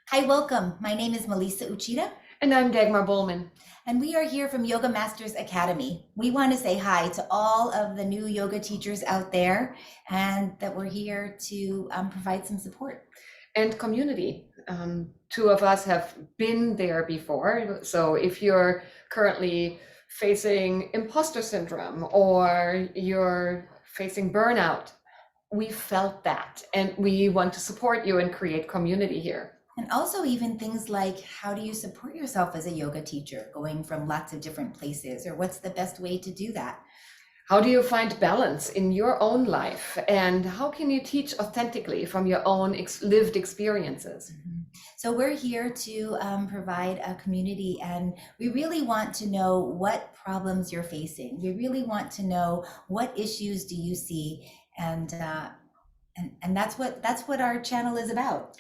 Hi, welcome. My name is Melisa Uchida, And I'm Dagmar Bohlmann. and we are here from Yoga Masters Academy. We want to say hi to all of the new yoga teachers out there, and that we're here to provide some support. And community. Two of us have been there before. So if you're currently facing imposter syndrome or you're facing burnout, we felt that and we want to support you and create community here. And also, even things like how do you support yourself as a yoga teacher, going from lots of different places, or what's the best way to do that? How do you find balance in your own life? And how can you teach authentically from your own lived experiences? So we're here to provide a community, and we really want to know what problems you're facing. We really want to know what issues do you see, and that's what our channel is about.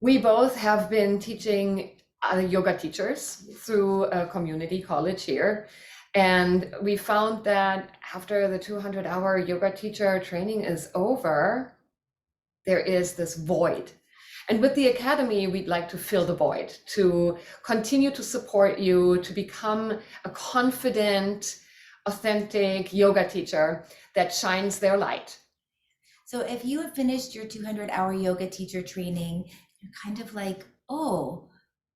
We both have been teaching yoga teachers through a community college here. And we found that after the 200-hour yoga teacher training is over, there is this void. And with the Academy, we'd like to fill the void, to continue to support you, to become a confident, authentic yoga teacher that shines their light. So if you have finished your 200-hour yoga teacher training, you're kind of like, oh,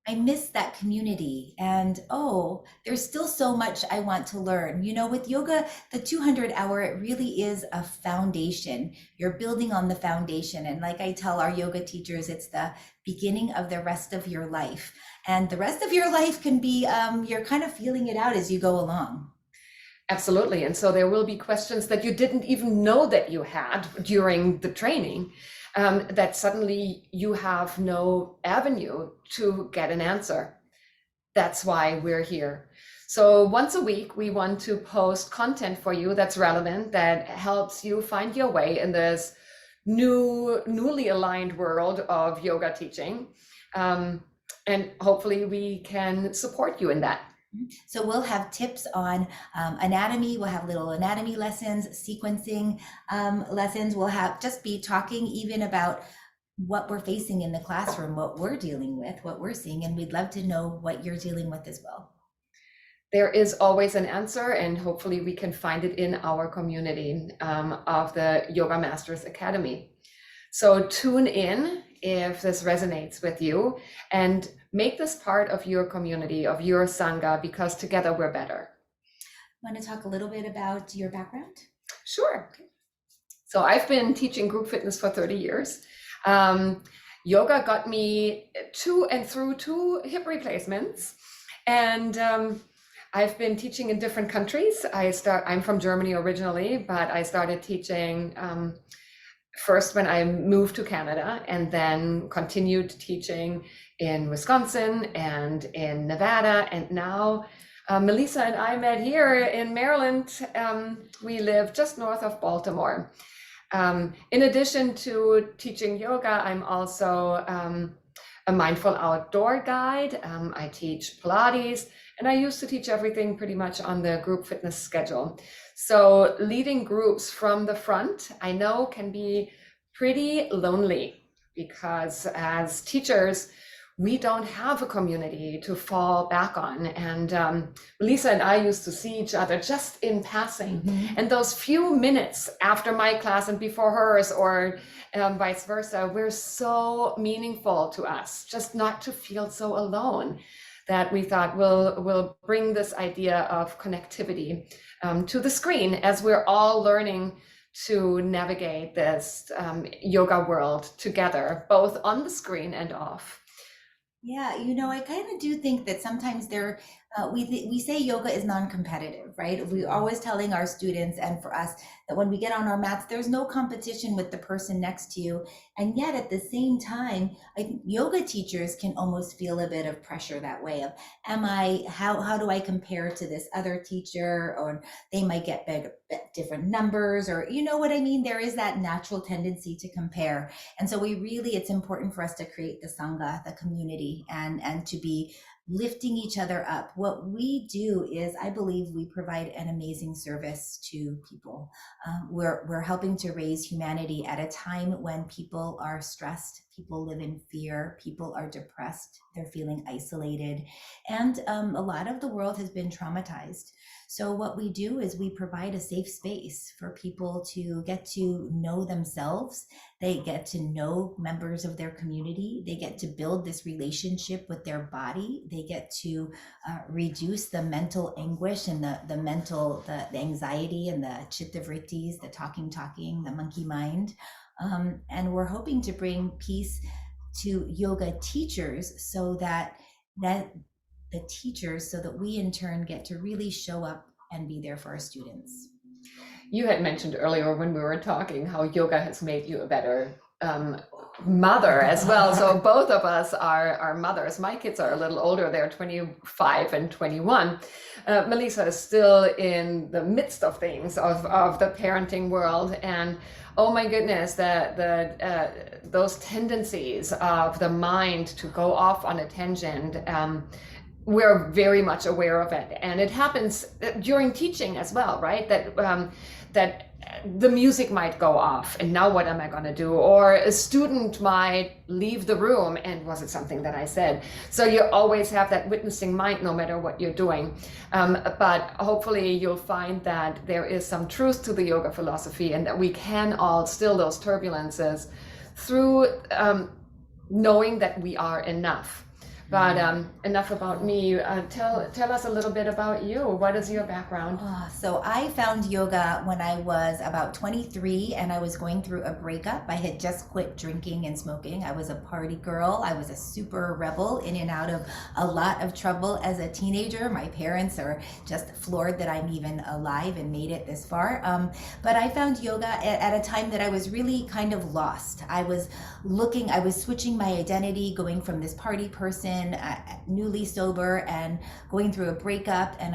I miss that community. And oh, there's still so much I want to learn. You know, with yoga, the 200-hour, it really is a foundation. You're building on the foundation. And like I tell our yoga teachers, it's the beginning of the rest of your life. And the rest of your life can be, you're kind of feeling it out as you go along. Absolutely. And so there will be questions that you didn't even know that you had during the training, that suddenly you have no avenue to get an answer. That's why we're here. So once a week, we want to post content for you that's relevant, that helps you find your way in this newly aligned world of yoga teaching. And hopefully we can support you in that. So we'll have tips on anatomy. We'll have little anatomy lessons, sequencing lessons. We'll have just be talking even about what we're facing in the classroom, what we're dealing with, what we're seeing, and we'd love to know what you're dealing with as well. There is always an answer, and hopefully we can find it in our community of the Yoga Masters Academy. So tune in if this resonates with you, and make this part of your community, of your Sangha, because together we're better. Want to talk a little bit about your background? Sure. So I've been teaching group fitness for 30 years. Yoga got me to and through 2 hip replacements. And I've been teaching in different countries. I'm from Germany originally, but I started teaching first when I moved to Canada, and then continued teaching in Wisconsin and in Nevada. And now Melisa and I met here in Maryland. We live just north of Baltimore. In addition to teaching yoga, I'm also a mindful outdoor guide. I teach Pilates, and I used to teach everything pretty much on the group fitness schedule. So leading groups from the front, I know, can be pretty lonely, because as teachers, we don't have a community to fall back on. And Melisa and I used to see each other just in passing. And those few minutes after my class and before hers, or vice versa, were so meaningful to us, just not to feel so alone, that we thought we'll bring this idea of connectivity to the screen, as we're all learning to navigate this yoga world together, both on the screen and off. Yeah, you know, I kind of do think that sometimes we say yoga is non-competitive, right? We're always telling our students and for us that when we get on our mats, there's no competition with the person next to you. And yet at the same time, I think yoga teachers can almost feel a bit of pressure that way of, how do I compare to this other teacher? Or they might get different numbers, or you know what I mean? There is that natural tendency to compare. And so it's important for us to create the Sangha, the community, and to be lifting each other up. What we do is, I believe we provide an amazing service to people. We're helping to raise humanity at a time when people are stressed, people live in fear, people are depressed, they're feeling isolated, and a lot of the world has been traumatized. So what we do is we provide a safe space for people to get to know themselves. They get to know members of their community. They get to build this relationship with their body. They get to reduce the mental anguish and the anxiety and the chittavrittis, the talking, the monkey mind. And we're hoping to bring peace to yoga teachers so that we in turn get to really show up and be there for our students. You had mentioned earlier when we were talking how yoga has made you a better mother as well. So both of us are mothers. My kids are a little older. They're 25 and 21. Melisa is still in the midst of things, of the parenting world. And oh my goodness, those tendencies of the mind to go off on a tangent, we're very much aware of it, and it happens during teaching as well, right? That the music might go off, and now what am I going to do? Or a student might leave the room, and was it something that I said? So you always have that witnessing mind, no matter what you're doing. But hopefully you'll find that there is some truth to the yoga philosophy, and that we can all still those turbulences through knowing that we are enough. But enough about me. Tell us a little bit about you. What is your background? So I found yoga when I was about 23 and I was going through a breakup. I had just quit drinking and smoking. I was a party girl. I was a super rebel, in and out of a lot of trouble as a teenager. My parents are just floored that I'm even alive and made it this far. But I found yoga at a time that I was really kind of lost. I was switching my identity, going from this party person, newly sober, and going through a breakup, and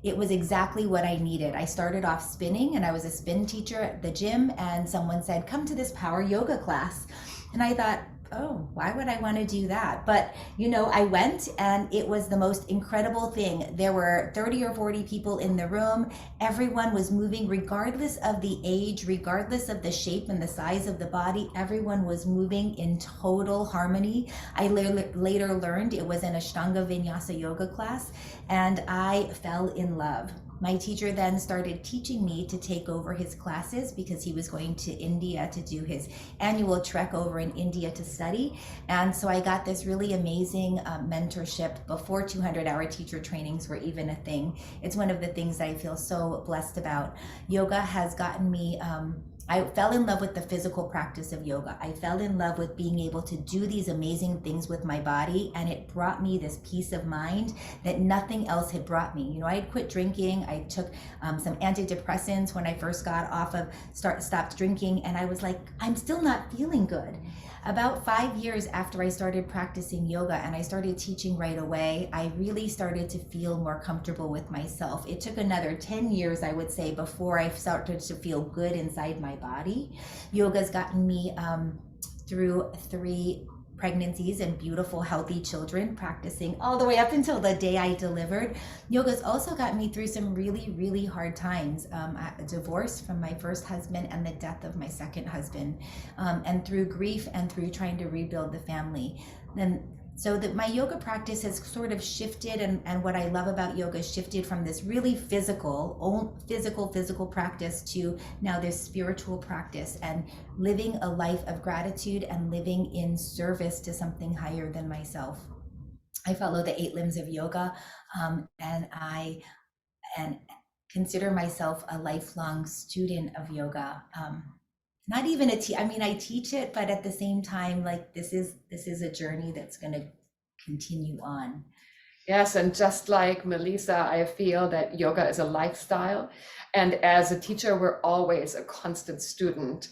it was exactly what I needed. I started off spinning, and I was a spin teacher at the gym, and someone said, come to this power yoga class. And I thought, oh, why would I want to do that? But, I went, and it was the most incredible thing. There were 30 or 40 people in the room. Everyone was moving, regardless of the age, regardless of the shape and the size of the body. Everyone was moving in total harmony. I later learned it was an Ashtanga Vinyasa yoga class, and I fell in love. My teacher then started teaching me to take over his classes, because he was going to India to do his annual trek over in India to study. And so I got this really amazing mentorship before 200-hour teacher trainings were even a thing. It's one of the things that I feel so blessed about. Yoga has gotten me, I fell in love with the physical practice of yoga. I fell in love with being able to do these amazing things with my body, and it brought me this peace of mind that nothing else had brought me. I had quit drinking. I took some antidepressants when I first stopped drinking, and I was like, I'm still not feeling good. About 5 years after I started practicing yoga and I started teaching right away, I really started to feel more comfortable with myself. It took another 10 years, I would say, before I started to feel good inside my body. Yoga's gotten me through 3 pregnancies and beautiful, healthy children, practicing all the way up until the day I delivered. Yoga's also got me through some really, really hard times. A divorce from my first husband and the death of my second husband, and through grief and through trying to rebuild the family. So that my yoga practice has sort of shifted, and what I love about yoga shifted from this really physical practice to now this spiritual practice, and living a life of gratitude and living in service to something higher than myself. I follow the 8 limbs of yoga, and I consider myself a lifelong student of yoga. Not even I teach it, but at the same time, like this is a journey that's going to continue on. Yes, and just like Melisa, I feel that yoga is a lifestyle, and as a teacher, we're always a constant student.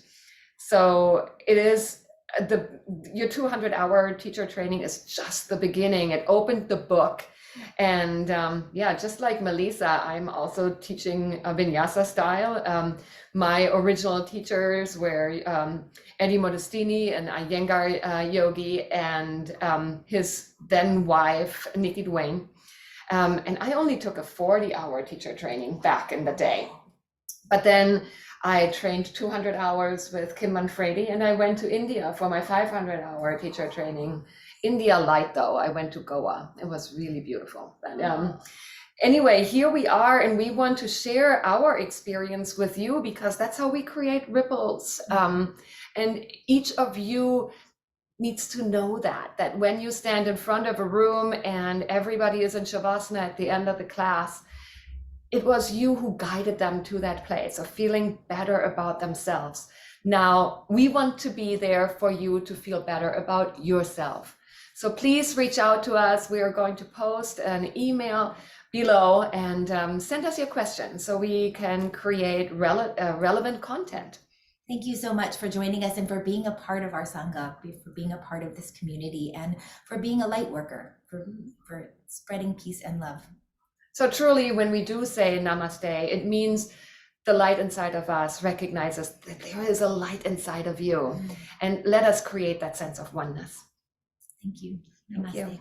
So it is your 200-hour teacher training is just the beginning. It opened the book And yeah, just like Melisa, I'm also teaching a vinyasa style. My original teachers were Eddie Modestini, an Iyengar yogi, and his then wife, Nikki Duane. And I only took a 40-hour teacher training back in the day. But then I trained 200 hours with Kim Manfredi, and I went to India for my 500-hour teacher training. India light though, I went to Goa. It was really beautiful. But, anyway, here we are, and we want to share our experience with you because that's how we create ripples. And each of you needs to know that when you stand in front of a room and everybody is in Shavasana at the end of the class, it was you who guided them to that place of feeling better about themselves. Now, we want to be there for you to feel better about yourself. So please reach out to us. We are going to post an email below and send us your questions so we can create relevant content. Thank you so much for joining us and for being a part of our Sangha, for being a part of this community, and for being a light worker, for spreading peace and love. So truly, when we do say namaste, it means the light inside of us recognizes that there is a light inside of you, and let us create that sense of oneness. Thank you. Thank Namaste. you.